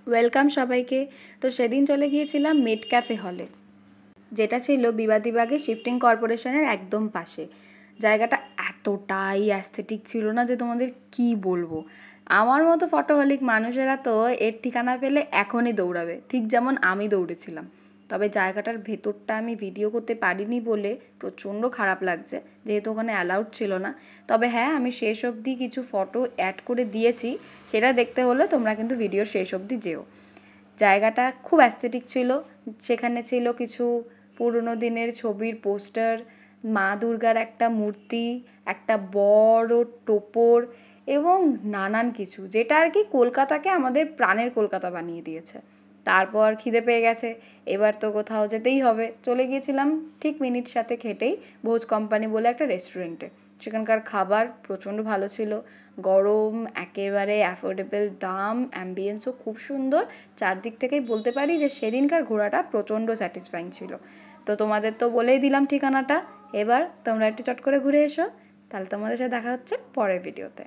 Welcome সবাইকে। তো সেদিন চলে গিয়েছিলাম মেড ক্যাফে হলে, যেটা ছিল বিবাদীবাগে শিফটিং কর্পোরেশনের একদম পাশে। জায়গাটা এতটাই অ্যাস্থেটিক ছিল না যে তোমাদের কি বলবো। আমার মতো ফটোহলিক মানুষেরা তো এর ঠিকানা পেলে এখনই দৌড়াবে, ঠিক যেমন আমি দৌড়েছিলাম। তবে জায়গাটার ভেতরটা আমি ভিডিও করতে পারিনি বলে প্রচণ্ড খারাপ লাগছে, যেহেতু ওখানে অ্যালাউড ছিল না। তবে হ্যাঁ, আমি শেষ অবধি কিছু ফটো অ্যাড করে দিয়েছি, সেটা দেখতে হলে তোমরা কিন্তু ভিডিওর শেষ অবধি যেও। জায়গাটা খুব অ্যাস্থেটিক ছিল। সেখানে ছিল কিছু পুরনো দিনের ছবির পোস্টার, মা দুর্গার একটা মূর্তি, একটা বড় টোপর এবং নানান কিছু, যেটা আর কি কলকাতাকে আমাদের প্রাণের কলকাতা বানিয়ে দিয়েছে। তারপর খিদে পেয়ে গেছে, এবার তো কোথাও যেতেই হবে। চলে গিয়েছিলাম ঠিক মিনিট সাথে খেটেই ভোজ কোম্পানি বলে একটা রেস্টুরেন্টে। সেখানকার খাবার প্রচণ্ড ভালো ছিল, গরম, একেবারে অ্যাফোর্ডেবল দাম, অ্যাম্বিয়েন্সও খুব সুন্দর। চারদিক থেকেই বলতে পারি যে সেদিনকার ঘোরাটা প্রচণ্ড স্যাটিসফাইং ছিল। তো তোমাদের তো বলেই দিলাম ঠিকানাটা, এবার তোমরা একটু চট করে ঘুরে এসো। তাহলে তোমাদের সাথে দেখা হচ্ছে পরের ভিডিওতে।